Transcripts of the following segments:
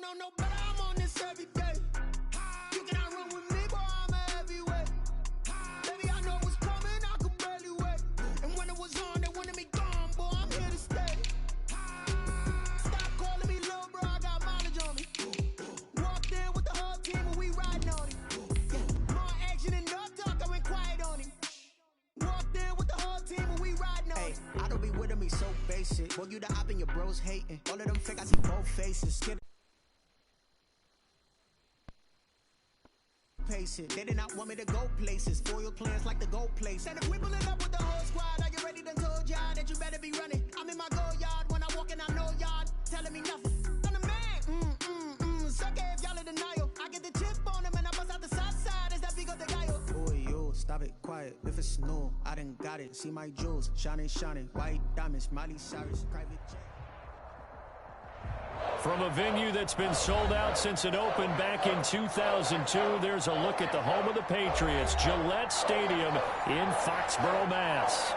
know no better, I'm on this every day. You cannot run with me, boy, I'm a heavyweight. Baby, I know what's coming, I could barely wait. And when it was on, they wanted me gone, boy, I'm here to stay. Stop calling me little bro, I got mileage on me. Walked in with the whole team and we riding on him. Yeah, more action and no talk, I went quiet on him. Walked in with the whole team and we riding on him. I don't be with me so basic. Boy, you the op and your bros hating. All of them fake, I see both faces. They did not want me to go places. Foil plans like the go place. And if we pulling up with the whole squad, are you ready? Done told y'all that you better be running. I'm in my go yard when I walk in, I know y'all telling me nothing. I'm the man. Suck it if y'all in denial. I get the chip on him and I bust out the south side. Is that Vigo de Gallo? Boy, yo, stop it, quiet. If it's snow, I done got it. See my jewels, shining. White diamonds, Miley Cyrus, private jet. From a venue that's been sold out since it opened back in 2002, there's a look at the home of the Patriots, Gillette Stadium in Foxborough, Mass.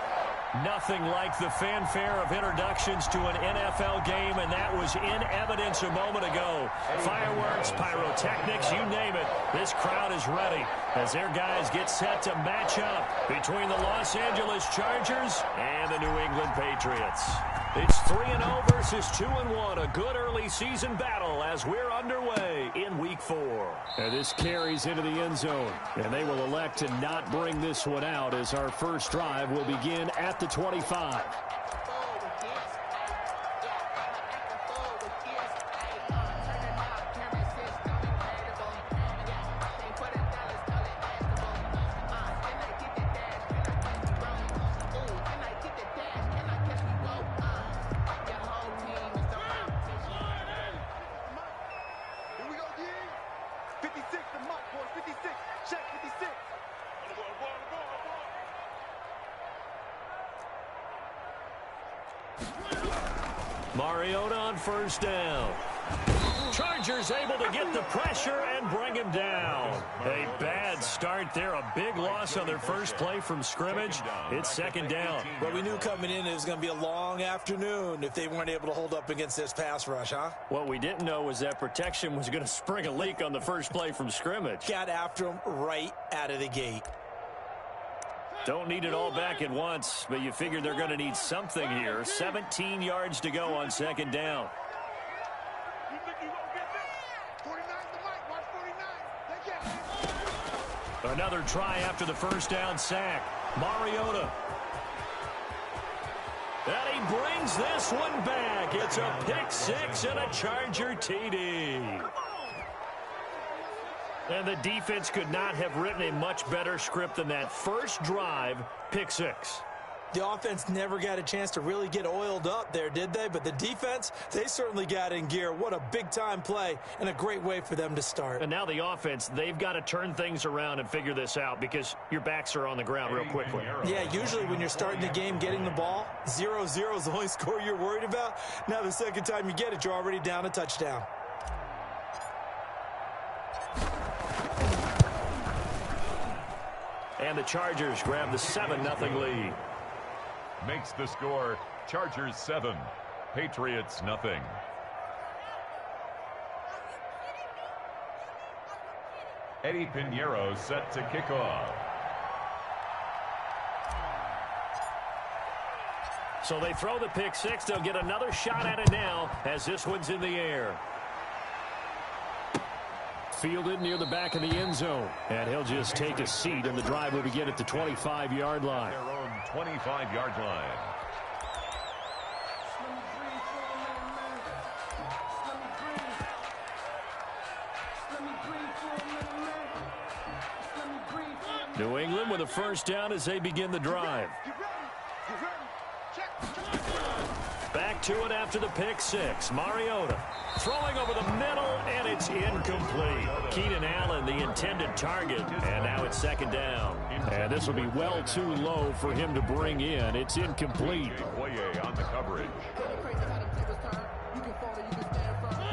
Nothing like the fanfare of introductions to an NFL game, and that was in evidence a moment ago. Fireworks, pyrotechnics, you name it. This crowd is ready as their guys get set to match up between the Los Angeles Chargers and the New England Patriots. It's 3-0 versus 2-1, a good early season battle as we're underway in Week 4. And this carries into the end zone, and they will elect to not bring this one out as our first drive will begin at the 25. Mariota on first down. Chargers able to get the pressure and bring him down. A bad start there. A big loss on their first play from scrimmage. It's second down. Well, we knew coming in it was going to be a long afternoon if they weren't able to hold up against this pass rush, huh? What we didn't know was that protection was going to spring a leak on the first play from scrimmage. Got after him right out of the gate. Don't need it all back at once, but you figure they're going to need something here. 17 yards to go on second down. Another try after the first down sack. Mariota. And he brings this one back. It's a pick six and a Charger TD. And the defense could not have written a much better script than that first drive, pick six. The offense never got a chance to really get oiled up there, did they? But the defense, they certainly got in gear. What a big-time play and a great way for them to start. And now the offense, they've got to turn things around and figure this out because your backs are on the ground real quickly. Yeah, usually when you're starting the game, getting the ball, 0-0 is the only score you're worried about. Now the second time you get it, you're already down a touchdown. And the Chargers grab the 7-0 lead. Makes the score Chargers 7, Patriots nothing. Eddie Pinheiro set to kick off. So they throw the pick six. They'll get another shot at it now as this one's in the air. Fielded near the back of the end zone. And he'll just take a seat, and the drive will begin at the 25-yard line. Their own 25-yard line. New England with a first down as they begin the drive. Back to it after the pick six. Mariota throwing over the middle, and it's incomplete. Keenan Allen, the intended target, and now it's second down. And this will be well too low for him to bring in. It's incomplete. On the coverage.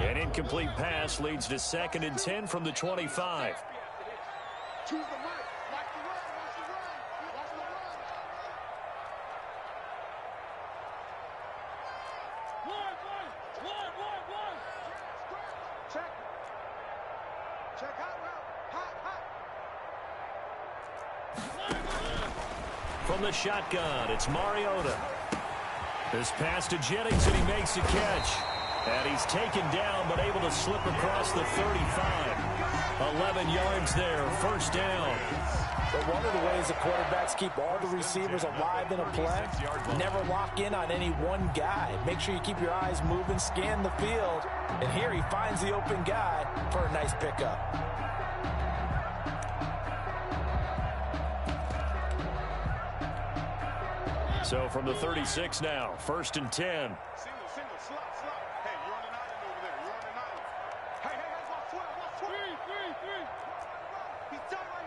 An incomplete pass leads to 2nd and 10 from the 25. Check hot route. Hot. From the shotgun, it's Mariota. This pass to Jennings, and he makes a catch. And he's taken down, but able to slip across the 35. 11 yards there, first down. But one of the ways the quarterbacks keep all the receivers alive in a play, never lock in on any one guy. Make sure you keep your eyes moving, scan the field. And here he finds the open guy for a nice pickup. So from the 36 now, first and 10. Single, slot. Hey, you're on an island over there. You're on an island. Hey, watch 12. He's done right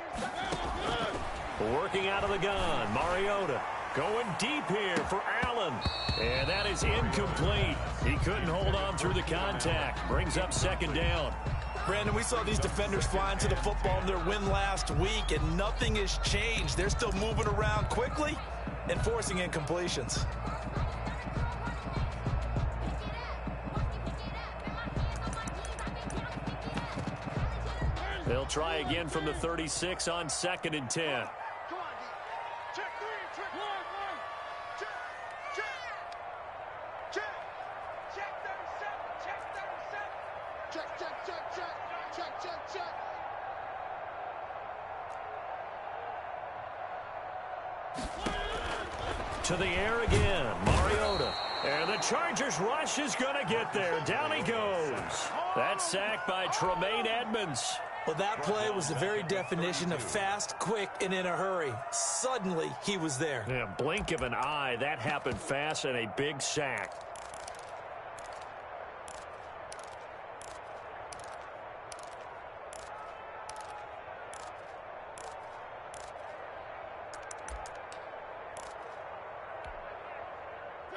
here. Working out of the gun, Mariota going deep here for Allen. And that is incomplete. He couldn't hold on through the contact. Brings up second down. Brandon, we saw these defenders flying to the football in their win last week, and nothing has changed. They're still moving around quickly and forcing incompletions. They'll try again from the 36 on second and 10. Come on, D. Check 3, check 1. Check 37. Check. To the air again, Mariota. And the Chargers rush is going to get there. Down he goes. That's sacked by Tremaine Edmonds. Well, that play was the very definition of fast, quick, and in a hurry. Suddenly, he was there. Yeah, blink of an eye, that happened fast, and a big sack.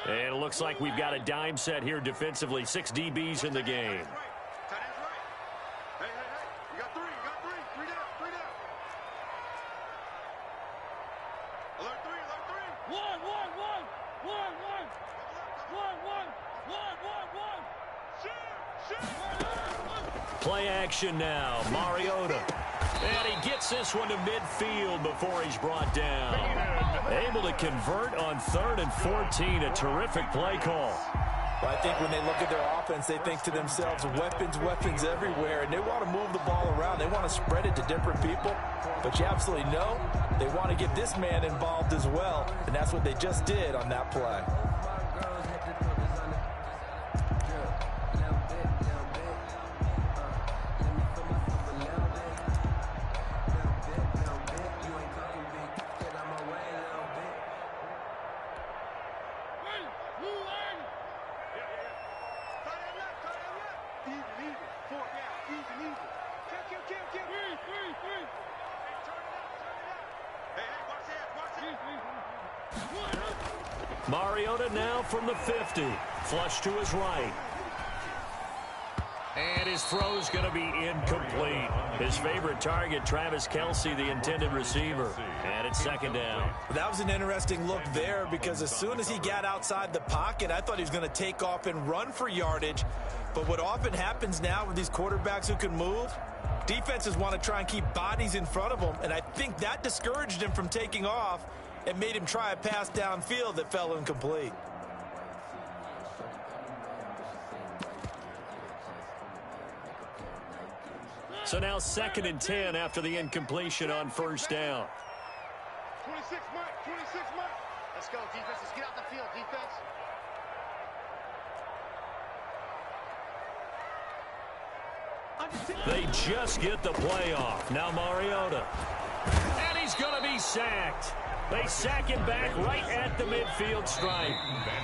And it looks like we've got a dime set here defensively. 6 DBs in the game. Tight end's right. Hey. You got 3. Three down. Alert 3. One. Shoot. Play action now. Mariota. And he gets this one to midfield before he's brought down. Able to convert on 3rd and 14. A terrific play call. Well, I think when they look at their offense, they think to themselves, weapons everywhere, and they want to move the ball around. They want to spread it to different people. But you absolutely know they want to get this man involved as well, and that's what they just did on that play. Mariota now from the 50. Flush to his right. And his throw's going to be incomplete. His favorite target, Travis Kelce, the intended receiver. And it's second down. That was an interesting look there because as soon as he got outside the pocket, I thought he was going to take off and run for yardage. But what often happens now with these quarterbacks who can move, defenses want to try and keep bodies in front of them. And I think that discouraged him from taking off and made him try a pass downfield that fell incomplete. So now second and 10 after the incompletion on first down. 26 Mike. Let's go, defense. Let's get out the field, defense. They just get the play off. Now Mariota. And he's going to be sacked. They sack him back right at the midfield stripe.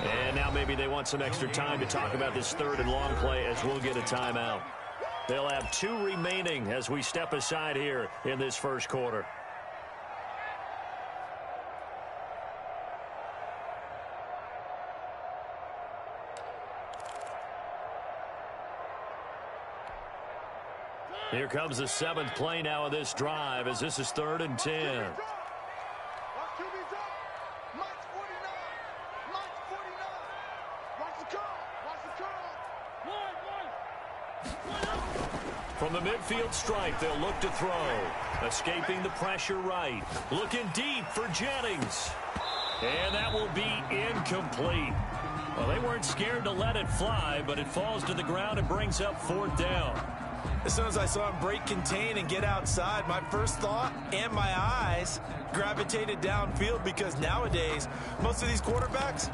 And now maybe they want some extra time to talk about this third and long play as we'll get a timeout. They'll have 2 remaining as we step aside here in this first quarter. Here comes the 7th play now of this drive as this is 3rd and 10. From the midfield stripe, they'll look to throw. Escaping the pressure right. Looking deep for Jennings. And that will be incomplete. Well, they weren't scared to let it fly, but it falls to the ground and brings up 4th down. As soon as I saw him break contain and get outside, my first thought and my eyes gravitated downfield, because nowadays, most of these quarterbacks,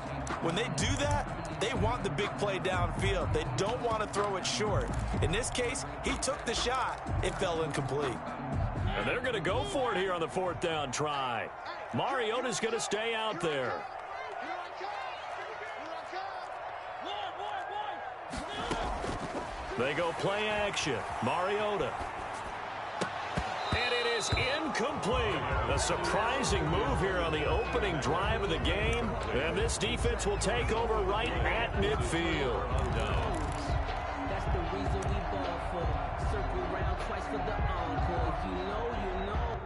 when they do that, they want the big play downfield. They don't want to throw it short. In this case, he took the shot. It fell incomplete. And they're going to go for it here on the 4th down try. Mariota's going to stay out there. They go play action. Mariota. And it is incomplete. A surprising move here on the opening drive of the game. And this defense will take over right at midfield. That's the reason we ball for. Circle round twice for the encore. If you know, you know.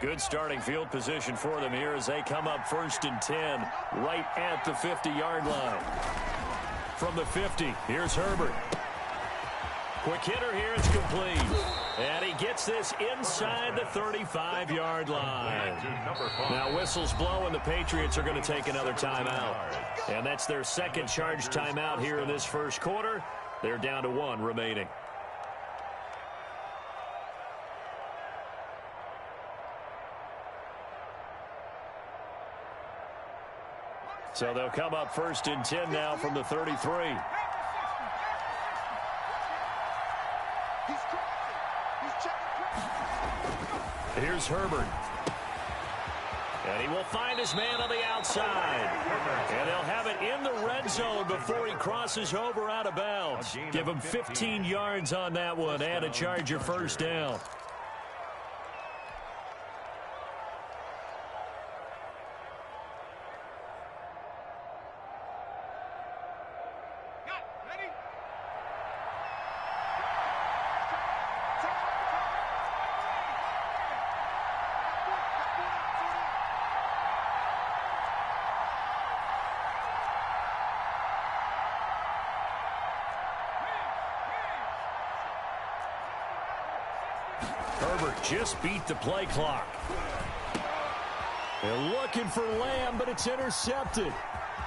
Good starting field position for them here as they come up 1st and 10 right at the 50-yard line. From the 50, here's Herbert. Quick hitter here, it's complete. And he gets this inside the 35-yard line. Now whistles blow and the Patriots are going to take another timeout. And that's their second charge timeout here in this first quarter. They're down to 1 remaining. So they'll come up 1st and 10 now from the 33. Here's Herbert. And he will find his man on the outside. And they'll have it in the red zone before he crosses over out of bounds. Give him 15 yards on that one and a Charger 1st down. Herbert just beat the play clock. They're looking for Lamb, but it's intercepted.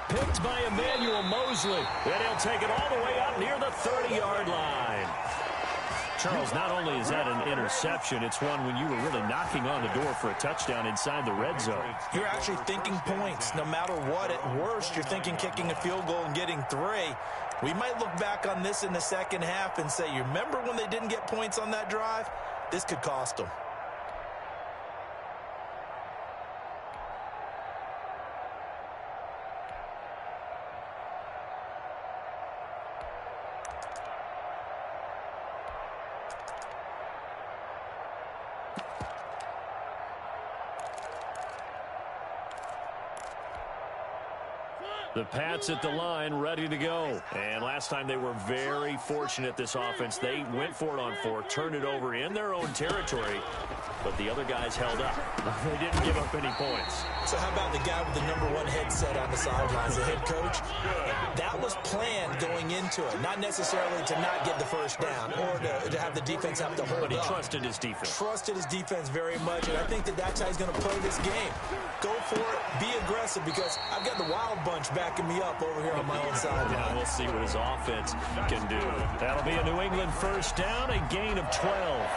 Picked by Emmanuel Mosley. And he'll take it all the way up near the 30-yard line. Charles, not only is that an interception, it's one when you were really knocking on the door for a touchdown inside the red zone. You're actually thinking points. No matter what, at worst, you're thinking kicking a field goal and getting 3. We might look back on this in the second half and say, you remember when they didn't get points on that drive? This could cost them. The Pats at the line, ready to go. And last time they were very fortunate, this offense. They went for it on fourth, turned it over in their own territory, but the other guys held up. They didn't give up any points. So how about the guy with the #1 headset on the sidelines, the head coach? That was planned going into it, not necessarily to not get the first down or to have the defense have to hold up. But he trusted his defense. Trusted his defense very much, and I think that's how he's going to play this game. Go for it, be aggressive, because I've got the Wild Bunch backing me up over here on my own sideline. Yeah, we'll see what his offense can do. That'll be a New England first down, a gain of 12.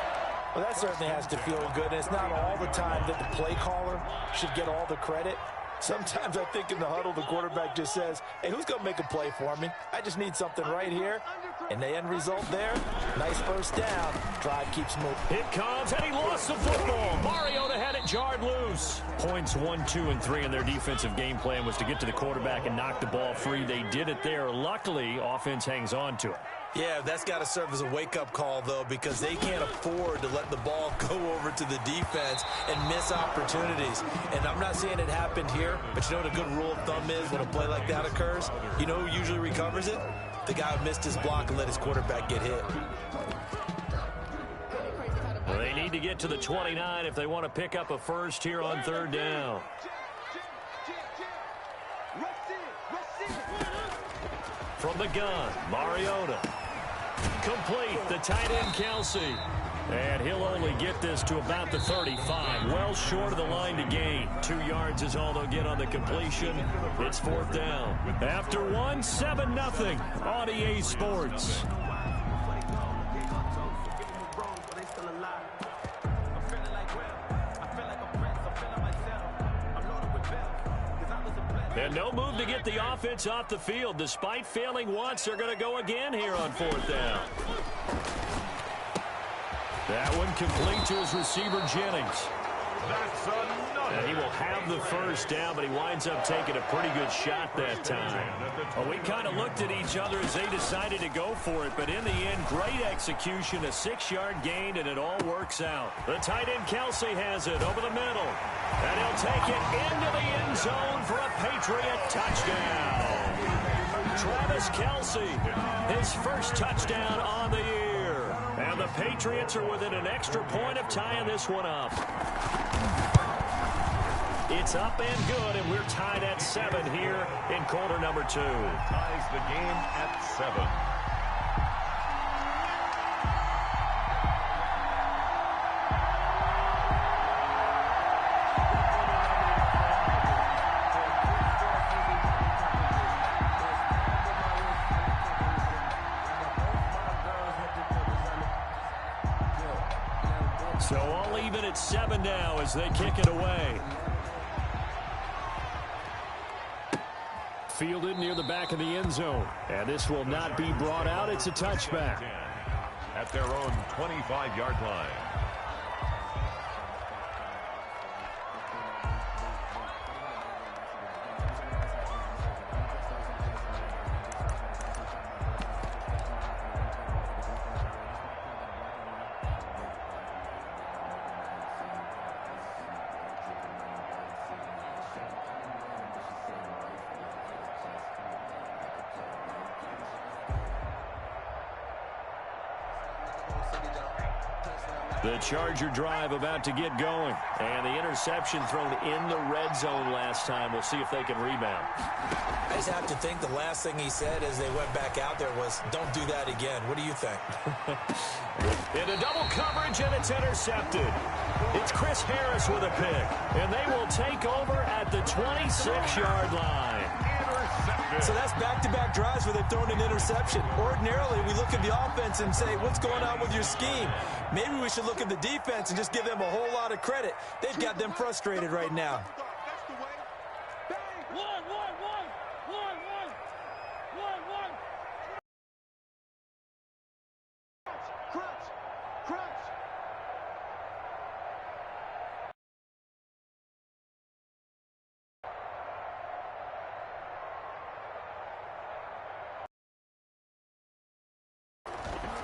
Well, that certainly has to feel good. And it's not all the time that the play caller should get all the credit. Sometimes I think in the huddle, the quarterback just says, hey, who's going to make a play for me? I just need something right here. And the end result there, nice first down. Drive keeps moving. It comes, and he lost the football. Mariota had it jarred loose. Points 1, 2, and 3 in their defensive game plan was to get to the quarterback and knock the ball free. They did it there. Luckily, offense hangs on to it. Yeah, that's got to serve as a wake-up call, though, because they can't afford to let the ball go over to the defense and miss opportunities. And I'm not saying it happened here, but you know what a good rule of thumb is when a play like that occurs? You know who usually recovers it? The guy who missed his block and let his quarterback get hit. Well, they need to get to the 29 if they want to pick up a first here on third down. From the gun, Mariota. Complete, the tight end, Kelsey. And he'll only get this to about the 35. Well short of the line to gain. 2 yards is all they'll get on the completion. It's fourth down. After 1, 7-0 on EA Sports. And no move to get the offense off the field. Despite failing once, they're going to go again here on fourth down. That one complete to his receiver, Jennings. That's another. And he will have the first down, but he winds up taking a pretty good shot that time. Well, we kind of looked at each other as they decided to go for it, but in the end, great execution, a 6-yard gain, and it all works out. The tight end, Kelsey, has it over the middle. And he'll take it into the end zone for a Patriot touchdown. Travis Kelsey, his first touchdown on the year. And the Patriots are within an extra point of tying this one up. It's up and good, and we're tied at 7 here in quarter number 2. Ties the game at 7. So all even at 7 now as they kick it away. Fielded near the back of the end zone. And this will not be brought out. It's a touchback. At their own 25-yard line. The Charger drive about to get going. And the interception thrown in the red zone last time. We'll see if they can rebound. I just have to think the last thing he said as they went back out there was, don't do that again. What do you think? Into double coverage, and it's intercepted. It's Chris Harris with a pick. And they will take over at the 26-yard line. So that's back-to-back drives where they've thrown an interception. Ordinarily, we look at the offense and say, what's going on with your scheme? Maybe we should look at the defense and just give them a whole lot of credit. They've got them frustrated right now.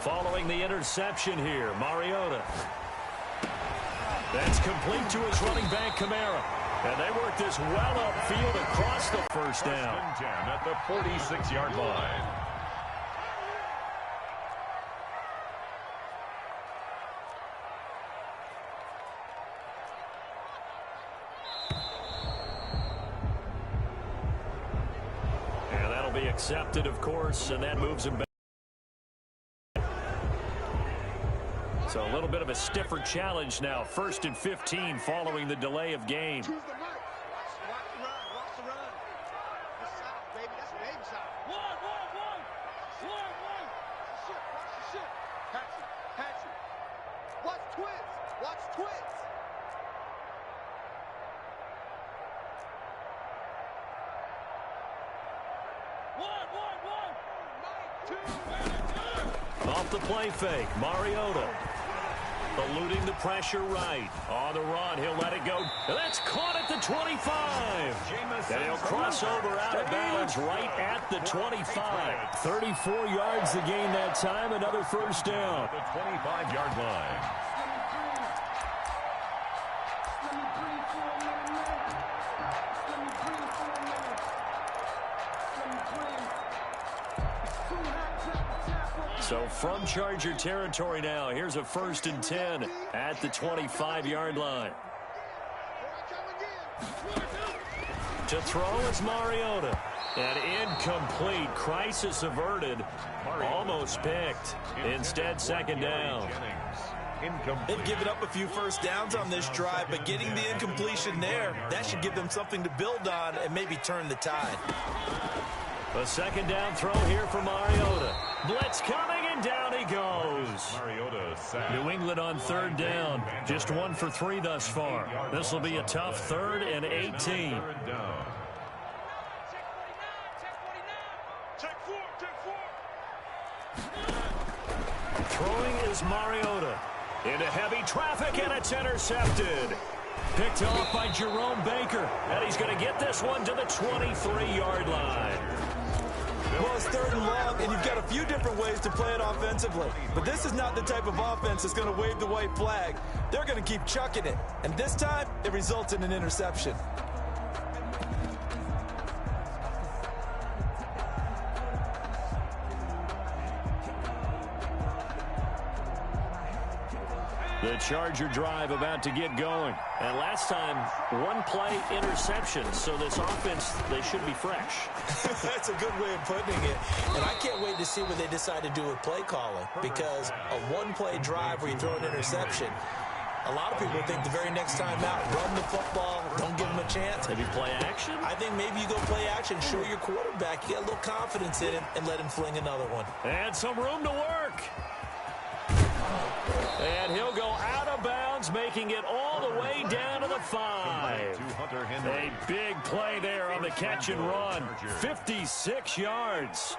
Following the interception here, Mariota. That's complete to his running back, Kamara. And they work this well upfield across the first down. First and 10 at the 46-yard line. And that'll be accepted, of course, and that moves him back. So a little bit of a stiffer challenge now. 1st and 15 following the delay of game. Choose the right. Watch the run. Watch the run. That's side, baby. That's baby side. One. Shit. Watch the shit. Patch it. Watch twins. Watch twins. Off the play fake, Mariota. Eluding the pressure right. On the run, he'll let it go. And that's caught at the 25. And he'll cross over out of bounds right at the 25. 34 yards to gain that time. Another first down. The 25-yard line. So from Charger territory now, here's a 1st and 10 at the 25-yard line. To throw is Mariota. And incomplete. Crisis averted. Almost picked. Instead, second down. They've given up a few first downs on this drive, but getting the incompletion there, that should give them something to build on and maybe turn the tide. A second down throw here for Mariota. Blitz coming, and down he goes. New England on 3rd down. Just 1 for 3 thus far. This will be a tough 3rd and 18. Throwing is Mariota. Into heavy traffic, and it's intercepted. Picked off by Jerome Baker. And he's going to get this one to the 23-yard line. Well, it's 3rd and long, and you've got a few different ways to play it offensively. But this is not the type of offense that's going to wave the white flag. They're going to keep chucking it. And this time, it results in an interception. The Charger drive about to get going. And last time, 1-play interception. So this offense, they should be fresh. That's a good way of putting it. And I can't wait to see what they decide to do with play calling. Because a 1-play drive where you throw an interception, a lot of people think the very next time out, run the football, don't give them a chance. Maybe play action? I think maybe you go play action, show your quarterback, you get a little confidence in him, and let him fling another one. And some room to work. And he'll go out of bounds, making it all the way down to the 5. A big play there on the catch and run. 56 yards.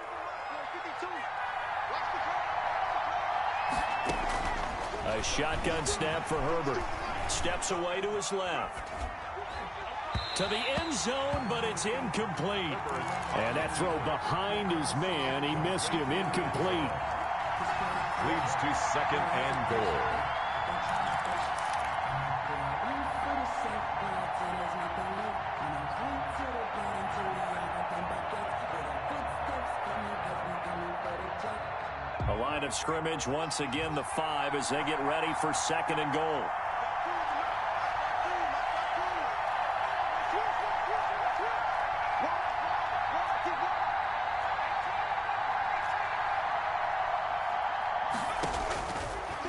A shotgun snap for Herbert. Steps away to his left. To the end zone, but it's incomplete. And that throw behind his man. He missed him. Incomplete. Leads to 2nd and goal. A line of scrimmage once again, the 5 as they get ready for 2nd and goal.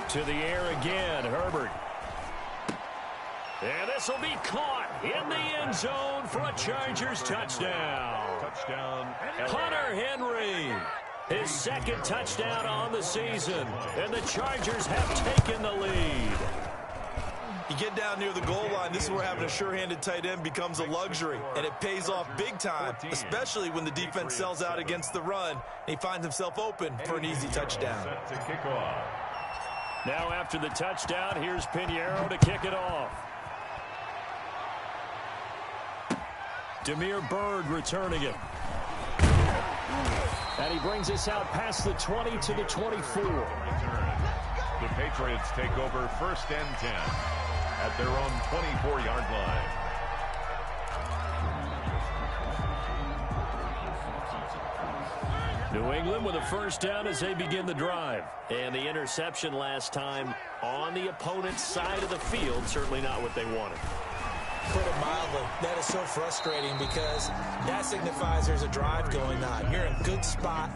To the air again, Herbert. And this will be caught in the end zone for a Chargers touchdown. Hunter Henry, his 2nd touchdown on the season. And the Chargers have taken the lead. You get down near the goal line, this is where having a sure-handed tight end becomes a luxury. And it pays off big time, especially when the defense sells out against the run. And he finds himself open for an easy touchdown. Set to kick off. Now after the touchdown, here's Pinheiro to kick it off. Damiere Byrd returning it. And he brings us out past the 20 to the 24. The Patriots take over 1st and 10 at their own 24-yard line. New England with a first down as they begin the drive. And the interception last time on the opponent's side of the field, certainly not what they wanted. Put it mildly, that is so frustrating because that signifies there's a drive going on. You're in a good spot,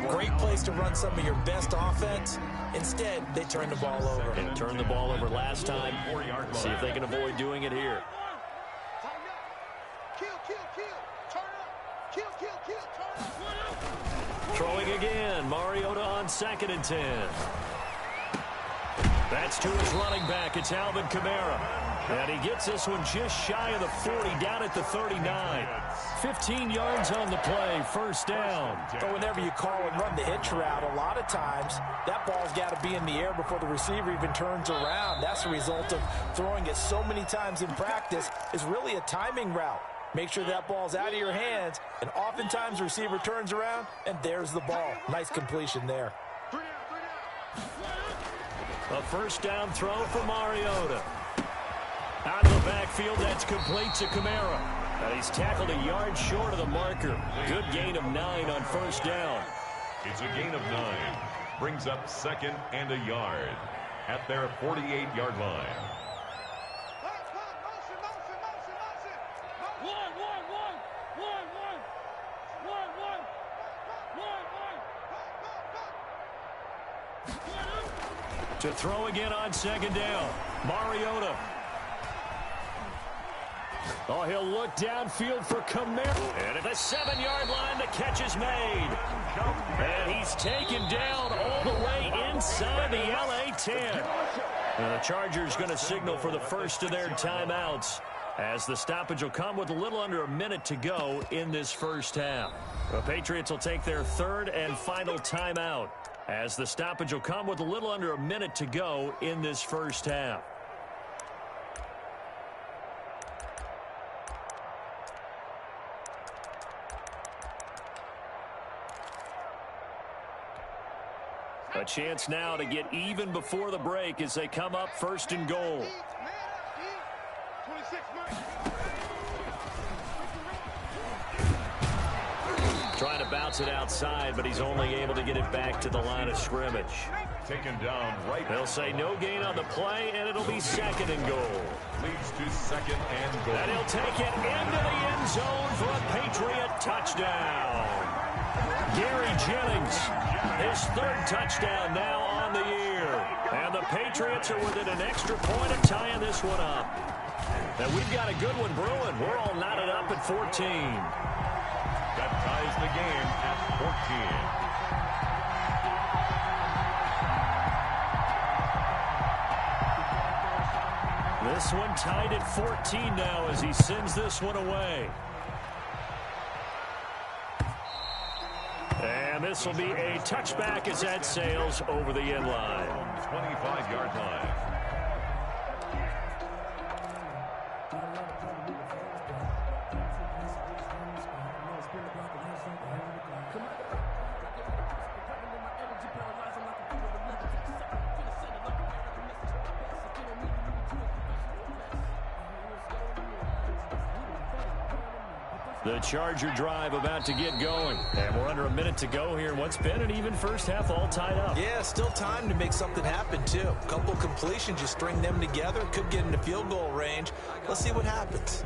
great place to run some of your best offense. Instead, they turn the ball over. And turned the ball over last time. See if they can avoid doing it here. Throwing again, Mariota on 2nd and 10. That's to his running back. It's Alvin Kamara. And he gets this one just shy of the 40, down at the 39. 15 yards on the play, first down. But whenever you call and run the hitch route, a lot of times that ball's got to be in the air before the receiver even turns around. That's the result of throwing it so many times in practice. Is really a timing route. Make sure that ball's out of your hands, and oftentimes the receiver turns around, and there's the ball. Nice completion there. A first down throw for Mariota. Out of the backfield, that's complete to Kamara. And he's tackled a yard short of the marker. Good gain of 9 on first down. It's a gain of 9. Brings up 2nd and a yard at their 48-yard line. To throw again on 2nd down. Mariota. Oh, he'll look downfield for Kamara. And at the 7-yard line, the catch is made. And he's taken down all the way inside the LA 10. And the Chargers going to signal for the first of their timeouts, as the stoppage will come with a little under a minute to go in this first half. The Patriots will take their 3rd and final timeout, as the stoppage will come with a little under a minute to go in this first half. A chance now to get even before the break as they come up 1st and goal. Trying to bounce it outside, but he's only able to get it back to the line of scrimmage. Taken down right. They'll say no gain on the play, and it'll be 2nd and goal. Leads to 2nd and goal. And he'll take it into the end zone for a Patriot touchdown. Gary Jennings, his 3rd touchdown now on the year. And the Patriots are within an extra point of tying this one up. And we've got a good one brewing. We're all knotted up at 14. That ties the game at 14. This one tied at 14 now as he sends this one away. And this will be a touchback as that sails over the end line. 25-yard line. The Charger drive about to get going. And we're under a minute to go here in what's been an even first half, all tied up. Yeah, still time to make something happen, too. A couple completions, you string them together, could get into field goal range. Let's see what happens.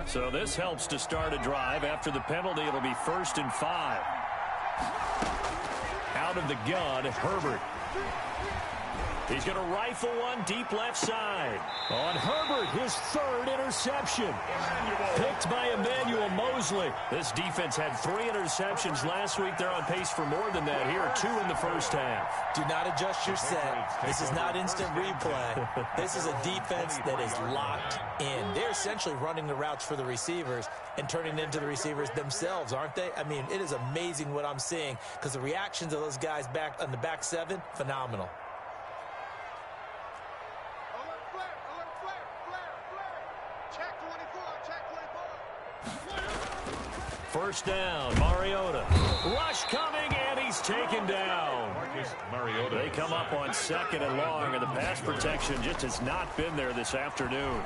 So this helps to start a drive. After the penalty, it'll be 1st and 5. Out of the gun, Herbert. He's going to rifle one deep left side. On Herbert, his 3rd interception. Picked by Emmanuel Mosley. This defense had 3 interceptions last week. They're on pace for more than that here. 2 in the first half. Do not adjust your set. This is not instant replay. This is a defense that is locked in. They're essentially running the routes for the receivers and turning into the receivers themselves, aren't they? I mean, it is amazing what I'm seeing because the reactions of those guys back on the back 7, phenomenal. First down, Mariota. Rush coming, and he he's taken down. They come up on 2nd and long, and the pass protection just has not been there this afternoon.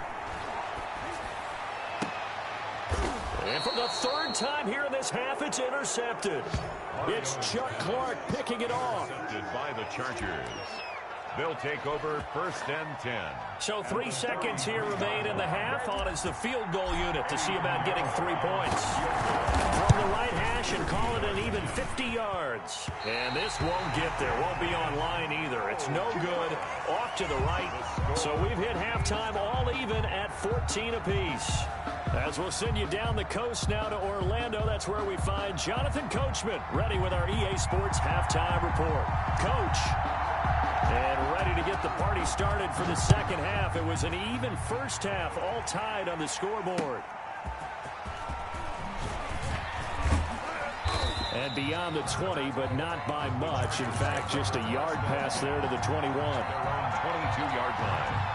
And for the 3rd time here in this half, it's intercepted. It's Chuck Clark picking it off. By the Chargers. They'll take over 1st and 10. So 3 seconds here remain in the half. On is the field goal unit to see about getting 3 points. From the right hash and call it an even 50 yards. And this won't get there. Won't be online either. It's no good. Off to the right. So we've hit halftime all even at 14 apiece. As we'll send you down the coast now to Orlando, that's where we find Jonathan Coachman ready with our EA Sports halftime report. Coach. And ready to get the party started for the 2nd half. It was an even first half, all tied on the scoreboard. And beyond the 20, but not by much. In fact, just a yard pass there to the 21. Their own 22-yard line.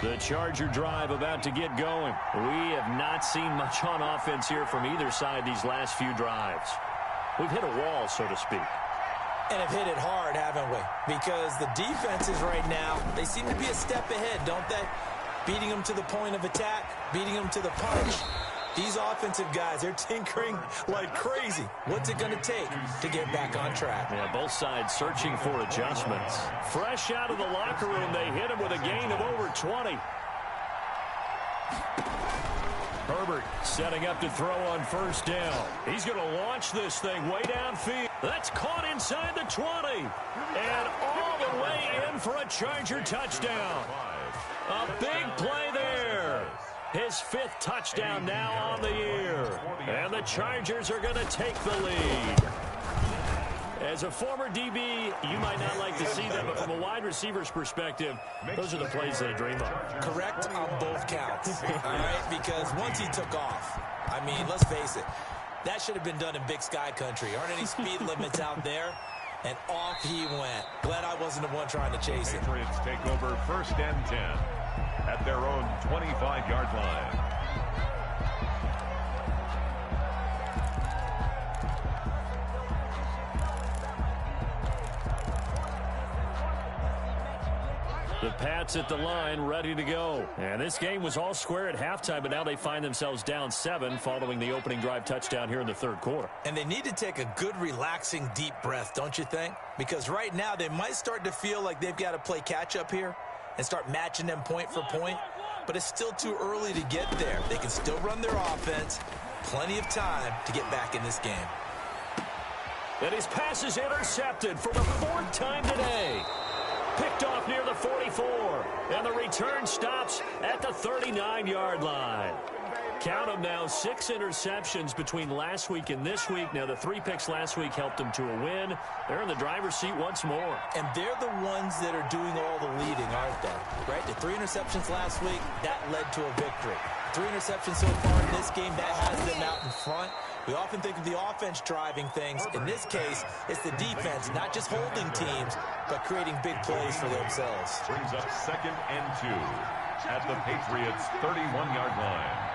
The Charger drive about to get going. We have not seen much on offense here from either side these last few drives. We've hit a wall, so to speak. And have hit it hard, haven't we? Because the defenses right now, they seem to be a step ahead, don't they? Beating them to the point of attack, beating them to the punch. These offensive guys, they're tinkering like crazy. What's it going to take to get back on track? Yeah, both sides searching for adjustments. Fresh out of the locker room, they hit him with a gain of over 20. Herbert setting up to throw on 1st down. He's going to launch this thing way downfield. That's caught inside the 20. And all the way in for a Charger touchdown. A big play there. His 5th touchdown now on the year. And the Chargers are going to take the lead. As a former DB, you might not like to see that, but from a wide receiver's perspective, those are the plays that I dream of. Correct on both counts, all right? Because once he took off, I mean, let's face it, that should have been done in Big Sky country. Aren't any speed limits out there? And off he went. Glad I wasn't the one trying to chase it. Patriots take over 1st and 10 at their own 25-yard line. The Pats at the line, ready to go. And this game was all square at halftime, but now they find themselves down 7 following the opening drive touchdown here in the 3rd quarter. And they need to take a good, relaxing, deep breath, don't you think? Because right now they might start to feel like they've got to play catch-up here and start matching them point for point. But it's still too early to get there. They can still run their offense. Plenty of time to get back in this game. And his pass is intercepted for the 4th time today. Picked off near the 44. And the return stops at the 39-yard line. Count them now, 6 interceptions between last week and this week. Now, the 3 picks last week helped them to a win. They're in the driver's seat once more. And they're the ones that are doing all the leading, aren't they? Right? The 3 interceptions last week, that led to a victory. 3 interceptions so far in this game, that has them out in front. We often think of the offense driving things. In this case, it's the defense, not just holding teams, but creating big plays for themselves. Brings up 2nd and 2 at the Patriots' 31-yard line.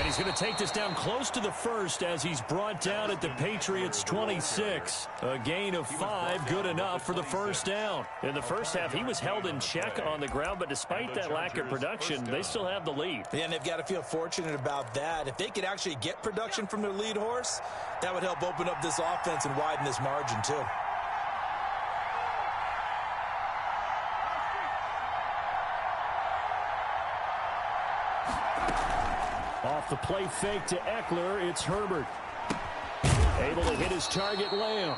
He's going to take this down close to the 1st as he's brought down at the Patriots' 26. A gain of 5, good enough for the 1st down. In the first half, he was held in check on the ground, but despite that lack of production, they still have the lead. Yeah, and they've got to feel fortunate about that. If they could actually get production from their lead horse, that would help open up this offense and widen this margin too. Off the play fake to Eckler, it's Herbert. Able to hit his target, Lamb.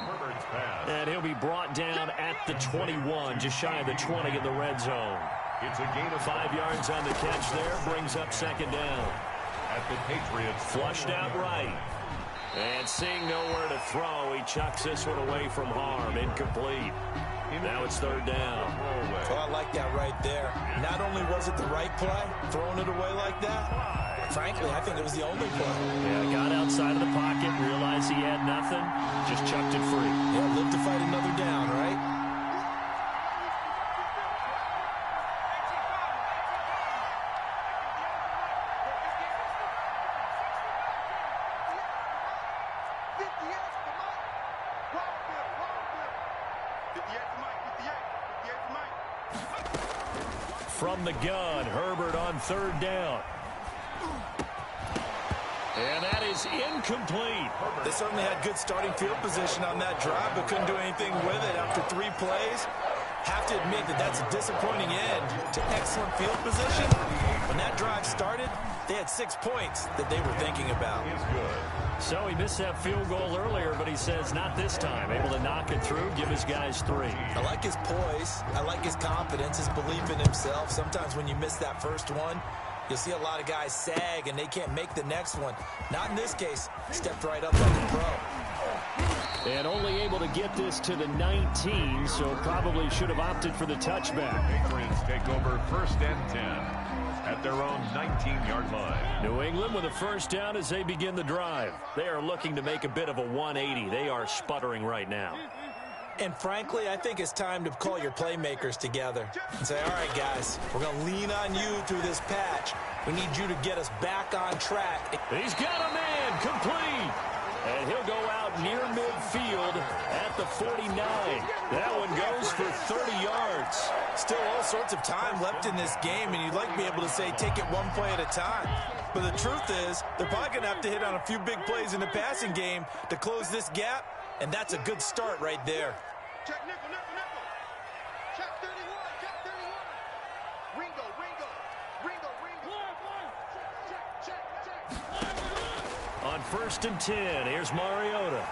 And he'll be brought down at the 21, just shy of the 20 in the red zone. It's a gain of 5 yards on the catch there, brings up 2nd down. At the Patriots, flushed out right. And seeing nowhere to throw, he chucks this one away from harm, incomplete. Now it's third down. Oh, I like that right there. Not only was it the right play, throwing it away like that, frankly, I think it was the only play. Yeah, got outside of the pocket, realized he had nothing, just chucked it free. Yeah, live to fight another down, right? From the gun, Herbert on third down. And that is incomplete. They certainly had good starting field position on that drive, but couldn't do anything with it after 3 plays. Have to admit that that's a disappointing end to excellent field position. When that drive started, they had 6 points that they were thinking about. So he missed that field goal earlier, but he says not this time. Able to knock it through, give his guys 3. I like his poise. I like his confidence, his belief in himself. Sometimes when you miss that first one, you'll see a lot of guys sag and they can't make the next one. Not in this case. Stepped right up like a pro. And only able to get this to the 19, so probably should have opted for the touchback. Patriots take over 1st and 10 at their own 19-yard line. New England with a first down as they begin the drive. They are looking to make a bit of a 180. They are sputtering right now. And frankly, I think it's time to call your playmakers together and say, all right, guys, we're going to lean on you through this patch. We need you to get us back on track. He's got a man complete. And he'll go out near midfield at the 49. That one goes for 30 yards. Still all sorts of time left in this game, and you'd like to be able to say take it one play at a time. But the truth is, they're probably going to have to hit on a few big plays in the passing game to close this gap, and that's a good start right there. Check nickel, nickel, nickel. Check 31, check 31. Ringo, Ringo, Ringo, Ringo. Check, check, check. On 1st and 10, here's Mariota.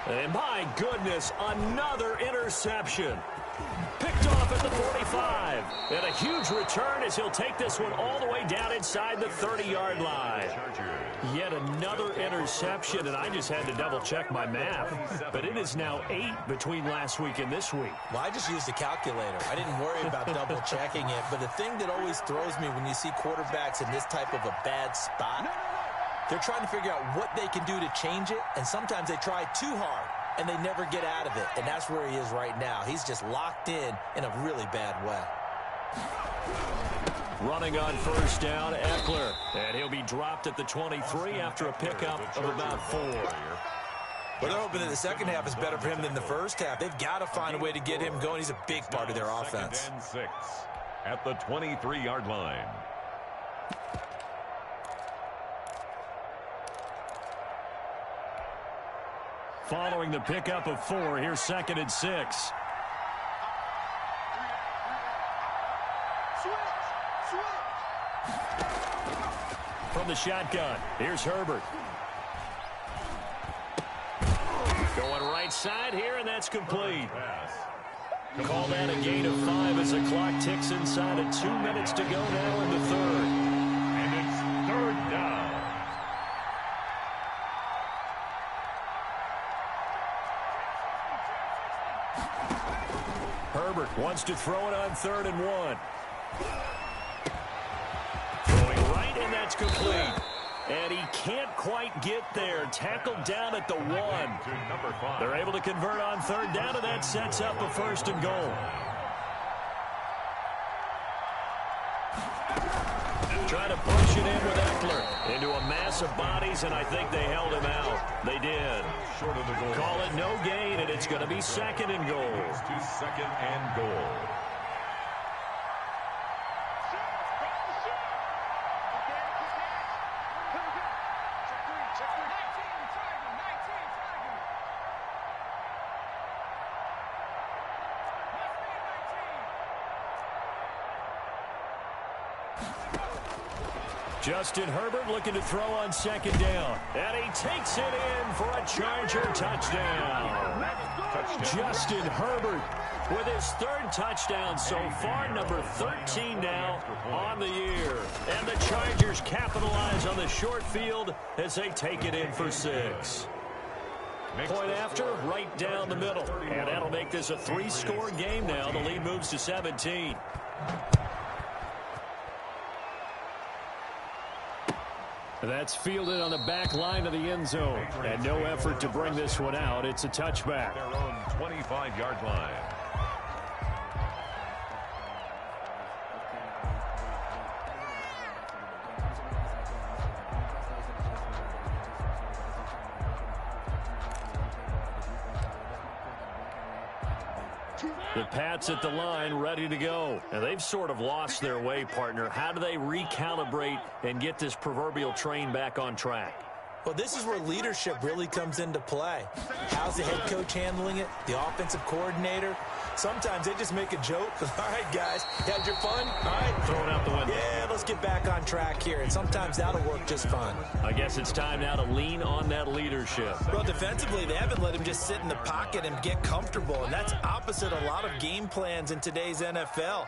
And my goodness, another interception. Picked off at the 45. And a huge return as he'll take this one all the way down inside the 30-yard line. Yet another interception, and I just had to double-check my math. But it is now 8 between last week and this week. Well, I just used a calculator. I didn't worry about double-checking it. But the thing that always throws me when you see quarterbacks in this type of a bad spot, they're trying to figure out what they can do to change it, and sometimes they try too hard, and they never get out of it. And that's where he is right now. He's just locked in a really bad way. Running on first down, Eckler. And he'll be dropped at the 23 after a pickup of about 4. But they're hoping that the second half is better for him than the first half. They've got to find a way to get him going. He's a big part of their offense. 2nd and 6 at the 23-yard line. Following the pickup of 4, here's 2nd and 6. From the shotgun, here's Herbert. Going right side here, and that's complete. Call that a gain of 5 as the clock ticks inside of 2 minutes to go now in the third. And it's 3rd down. Herbert wants to throw it on 3rd and 1. Throwing right, and that's complete. And he can't quite get there. Tackled down at the 1. They're able to convert on 3rd down, and that sets up a 1st and goal. Trying to push it in with Eckler into a mass of bodies, and I think they held him out. They did. Short of the goal. Call it no gain, and it's going to be 2nd and goal. It's to 2nd and goal. Justin Herbert looking to throw on 2nd down. And he takes it in for a Charger touchdown. Justin Herbert with his 3rd touchdown so far, number 13 now on the year. And the Chargers capitalize on the short field as they take it in for 6. Point after, right down the middle. And that'll make this a 3-score game now. The lead moves to 17. That's fielded on the back line of the end zone. And no effort to bring this one out. It's a touchback. Their own 25-yard line. The Pats at the line, ready to go. And they've sort of lost their way, partner. How do they recalibrate and get this proverbial train back on track? Well, this is where leadership really comes into play. How's the head coach handling it? The offensive coordinator? Sometimes they just make a joke. All right, guys, you had your fun? All right. Throw it out the window. Yeah, let's get back on track here. And sometimes that'll work just fine. I guess it's time now to lean on that leadership. Well, defensively, they haven't let him just sit in the pocket and get comfortable. And that's opposite a lot of game plans in today's NFL.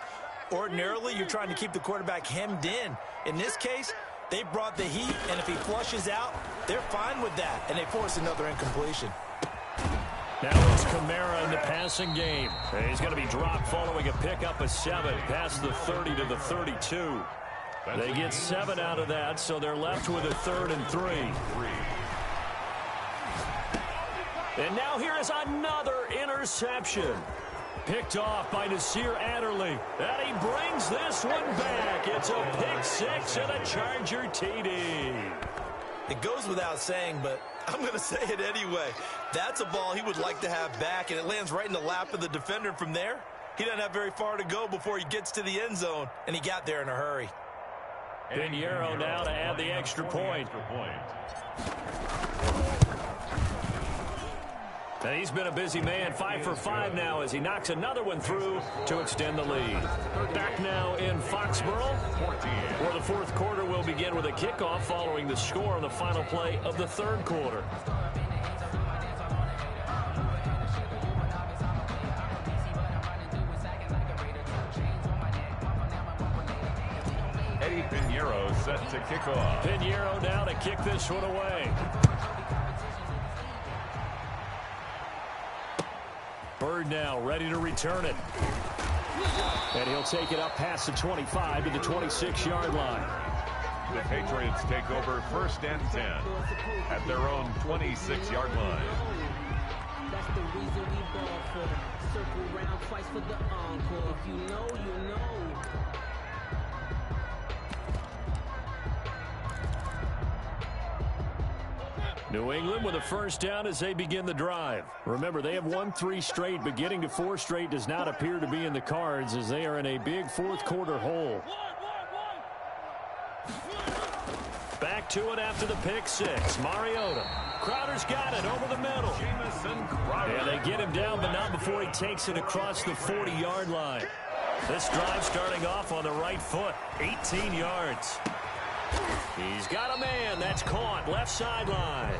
Ordinarily, you're trying to keep the quarterback hemmed in. In this case, they brought the heat, and if he flushes out, they're fine with that. And they force another incompletion. Now it's Kamara in the passing game. He's going to be dropped following a pickup of 7 past the 30 to the 32. They get 7 out of that, so they're left with a 3rd and 3. And now here is another interception. Picked off by Nasir Adderley. And he brings this one back. It's a pick 6 and a Charger TD. It goes without saying, but I'm going to say it anyway. That's a ball he would like to have back, and it lands right in the lap of the defender from there. He doesn't have very far to go before he gets to the end zone, and he got there in a hurry. Pinheiro now to add the extra point. And he's been a busy man, 5 for 5 now as he knocks another one through to extend the lead. Back now in Foxborough, where the 4th quarter will begin with a kickoff following the score on the final play of the 3rd quarter. Eddie Pinheiro set to kick off. Pinheiro now to kick this one away. Bird now ready to return it. And he'll take it up past the 25 to the 26-yard line. The Patriots take over 1st and 10 at their own 26-yard line. That's the reason we ball for. Circle round twice for the encore. If you know, you know. New England with a 1st down as they begin the drive. Remember, they have won 3 straight, but getting to 4 straight does not appear to be in the cards as they are in a big 4th quarter hole. Back to it after the pick 6. Mariota. Crowder's got it over the middle. Yeah, they get him down, but not before he takes it across the 40-yard line. This drive starting off on the right foot, 18 yards. He's got a man that's caught left sideline.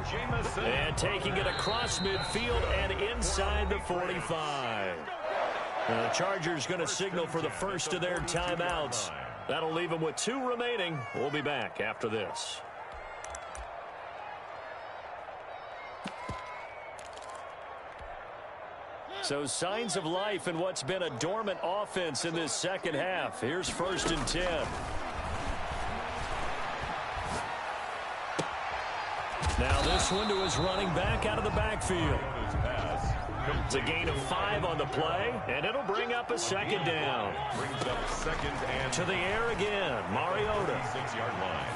And taking it across midfield and inside the 45. The Chargers going to signal for the first of their timeouts. That'll leave them with 2 remaining. We'll be back after this. So signs of life in what's been a dormant offense in this second half. Here's 1st and 10. Now this one to his running back out of the backfield. It's a gain of 5 on the play, and it'll bring up a 2nd down. Brings up 2nd and to the air again, Mariota. 6-yard line.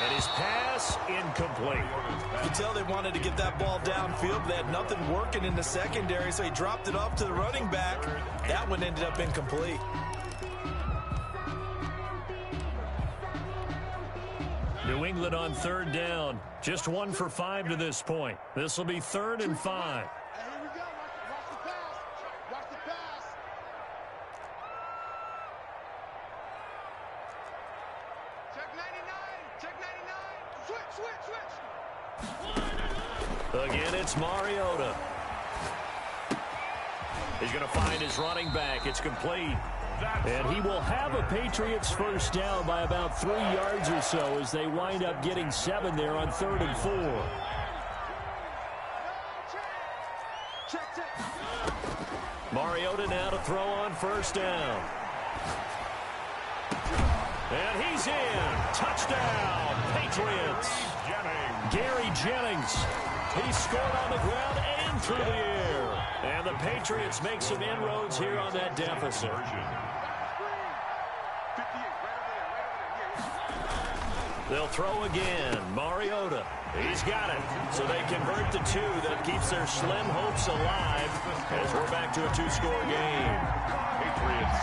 And his pass incomplete. You can tell they wanted to get that ball downfield, but they had nothing working in the secondary, so he dropped it off to the running back. That one ended up incomplete. New England on 3rd down. Just 1 for 5 to this point. This will be 3rd and 5. Here we go. Watch the pass. Watch the pass. Check 99. Check 99. Switch. Again, it's Mariota. He's going to find his running back. It's complete. And he will have a Patriots 1st down by about 3 yards or so as they wind up getting 7 there on 3rd and 4. Mariota now to throw on first down. And he's in. Touchdown, Patriots. Gary Jennings. He scored on the ground and through the air. And the Patriots make some inroads here on that deficit. They'll throw again. Mariota. He's got it. So they convert the two. That keeps their slim hopes alive as we're back to a two-score game. Patriots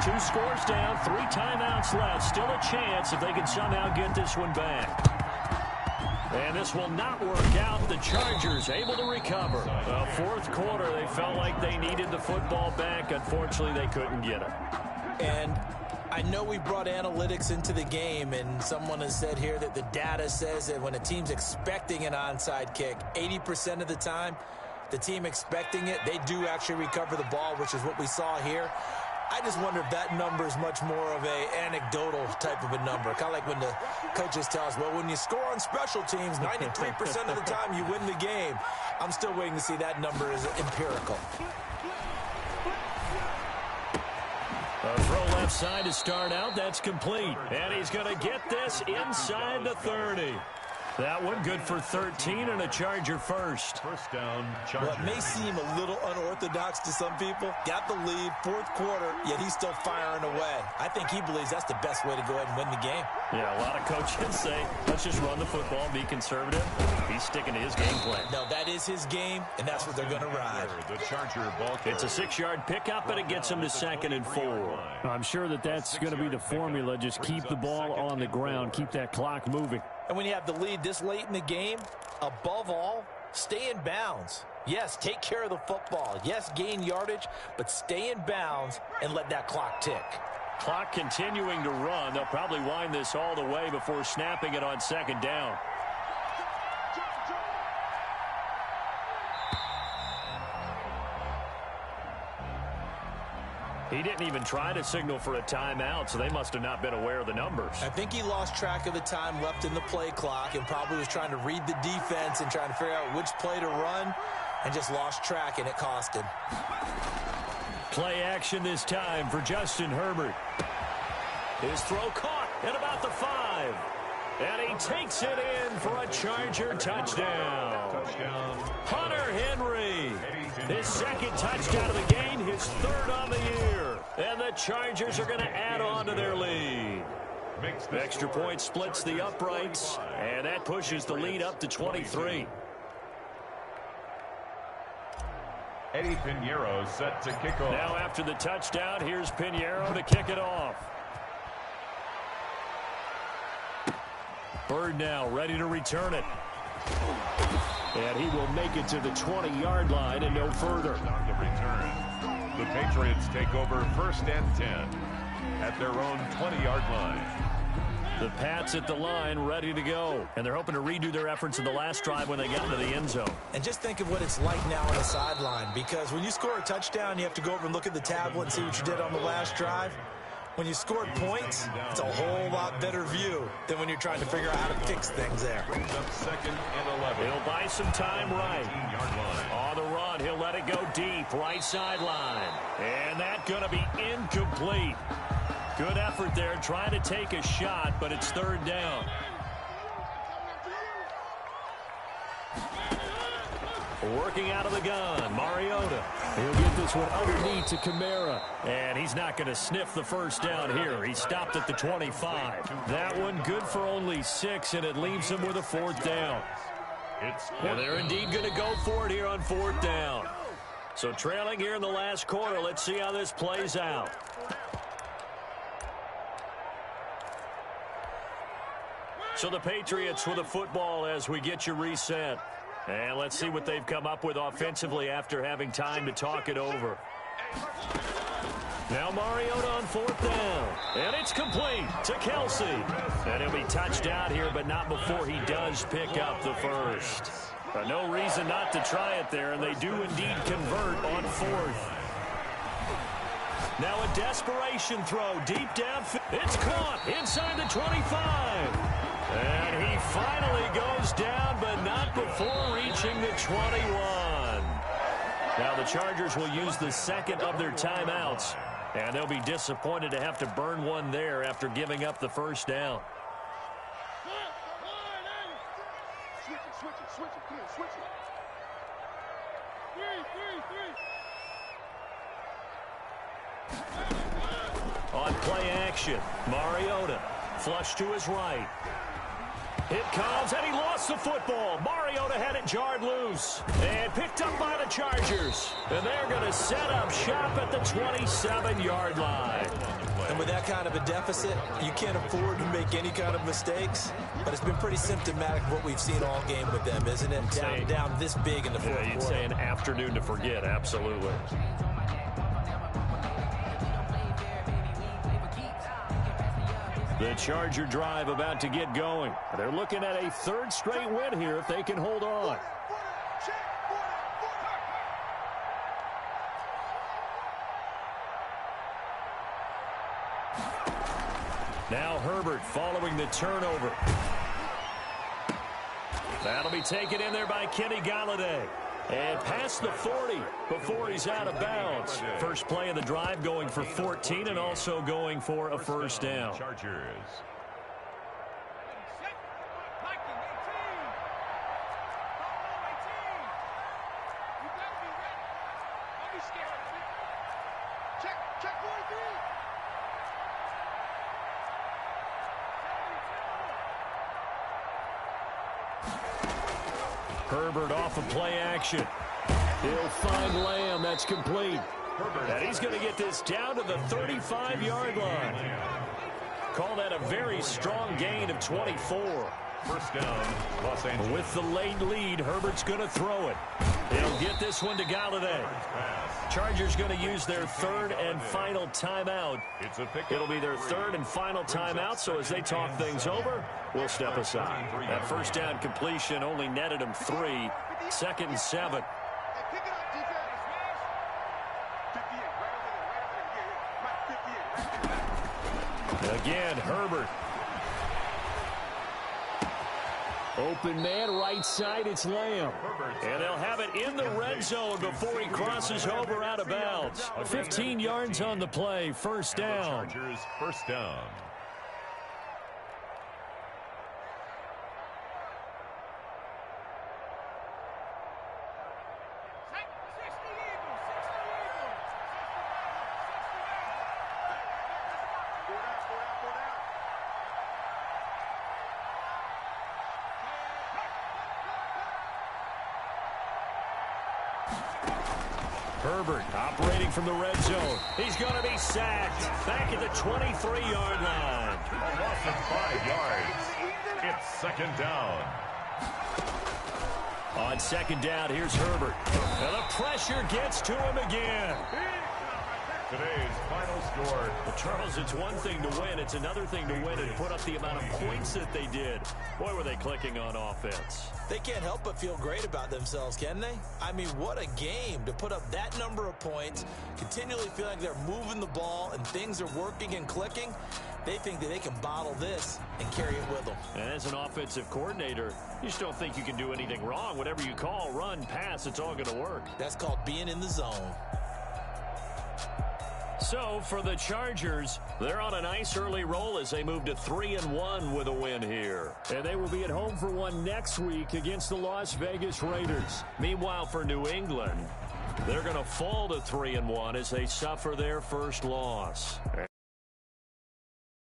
22. Two scores down, 3 timeouts left. Still a chance if they can somehow get this one back. And this will not work out. The Chargers able to recover. Fourth quarter, they felt like they needed the football back. Unfortunately, they couldn't get it. And I know we brought analytics into the game, and someone has said here that the data says that when a team's expecting an onside kick, 80% of the time, the team expecting it, they do actually recover the ball, which is what we saw here. I just wonder if that number is much more of a anecdotal type of a number. Kind of like when the coaches tell us, well, when you score on special teams, 93% of the time you win the game. I'm still waiting to see that number is empirical. A throw left side to start out. That's complete. And he's going to get this inside the 30. That one good for 13 and a Charger first. First down, Charger. What may seem a little unorthodox to some people, got the lead, fourth quarter, yet he's still firing away. I think he believes that's the best way to go ahead and win the game. Yeah, a lot of coaches say, let's just run the football, be conservative. He's sticking to his game plan. No, that is his game, and that's what they're going to ride. The Charger ball carrier. It's a 6-yard pickup, and it gets him to 2nd and 4. I'm sure that's going to be the formula. Just keep the ball on the ground, keep that clock moving. And when you have the lead this late in the game, above all, stay in bounds. Yes, take care of the football. Yes, gain yardage, but stay in bounds and let that clock tick. Clock continuing to run. They'll probably wind this all the way before snapping it on 2nd down. He didn't even try to signal for a timeout, so they must have not been aware of the numbers. I think he lost track of the time left in the play clock and probably was trying to read the defense and trying to figure out which play to run and just lost track, and it cost him. Play action this time for Justin Herbert. His throw caught at about the 5. And he takes it in for a Charger touchdown. Hunter Henry. His 2nd touchdown of the game, his 3rd on the year. And the Chargers are going to add on to their lead. Extra point splits the uprights, and that pushes the lead up to 23. Eddie Pinheiro set to kick off. Now after the touchdown, here's Pinheiro to kick it off. Bird now ready to return it. And he will make it to the 20-yard line and no further. On the return, the Patriots take over 1st and 10 at their own 20-yard line. The Pats at the line ready to go. And they're hoping to redo their efforts in the last drive when they got into the end zone. And just think of what it's like now on the sideline, because when you score a touchdown, you have to go over and look at the tablet and see what you did on the last drive. When you scored points, it's a whole lot better view than when you're trying to figure out how to fix things there. Brings up 2nd and 11. He'll buy some time right. 18-yard line. On the run, he'll let it go deep, right sideline. And that's going to be incomplete. Good effort there, trying to take a shot, but it's 3rd down. Working out of the gun, Mariota. He'll get this one underneath to Kamara. And he's not going to sniff the 1st down here. He stopped at the 25. That one good for only 6, and it leaves him with a 4th down. And they're indeed going to go for it here on 4th down. So trailing here in the last quarter, let's see how this plays out. So the Patriots with the football as we get you reset. And let's see what they've come up with offensively after having time to talk it over. Now Mariota on 4th down. And it's complete to Kelsey. And he'll be touched out here, but not before he does pick up the 1st. No reason not to try it there, and they do indeed convert on 4th. Now a desperation throw deep down. It's caught inside the 25. And he finally goes down, but not before reaching the 21. Now the Chargers will use the second of their timeouts. And they'll be disappointed to have to burn one there after giving up the first down. On play action, Mariota flush to his right. It comes, and he lost the football. Mariota had it jarred loose and picked up by the Chargers. And they're going to set up shop at the 27-yard line. And with that kind of a deficit, you can't afford to make any kind of mistakes. But it's been pretty symptomatic of what we've seen all game with them, isn't it? Down this big in the fourth quarter. You'd say an afternoon to forget, absolutely. The Charger drive about to get going. They're looking at a third straight win here if they can hold on. Now Herbert following the turnover. That'll be taken in there by Kenny Galladay. And past the 40 before he's out of bounds. First play of the drive going for 14 and also going for a first down. Chargers. Herbert off of play action. He'll find Lamb. That's complete. And he's going to get this down to the 35-yard line. Call that a very strong gain of 24. First down, Los Angeles. With the late lead, Herbert's going to throw it. He'll get this one to Galladay. Chargers going to use their third and final timeout. It'll be their third and final timeout, so as they talk things over, we'll step aside. That first down completion only netted him 3. Second and 7. Again, Herbert. Open man, right side, it's Lamb. And they'll have it in the red zone before he crosses over out of bounds. 15 yards on the play, first down. Chargers, first down. Herbert operating from the red zone. He's going to be sacked back at the 23-yard line. A loss of 5 yards. It's second down. On second down, here's Herbert. And the pressure gets to him again. Today's final score. Well, Charles, it's one thing to win. It's another thing to win and put up the amount of points that they did. Boy, were they clicking on offense. They can't help but feel great about themselves, can they? I mean, what a game to put up that number of points, continually feel like they're moving the ball and things are working and clicking. They think that they can bottle this and carry it with them. And as an offensive coordinator, you just don't think you can do anything wrong. Whatever you call, run, pass, it's all going to work. That's called being in the zone. So, for the Chargers, they're on a nice early roll as they move to 3-1 with a win here. And they will be at home for one next week against the Las Vegas Raiders. Meanwhile, for New England, they're going to fall to 3-1 as they suffer their first loss.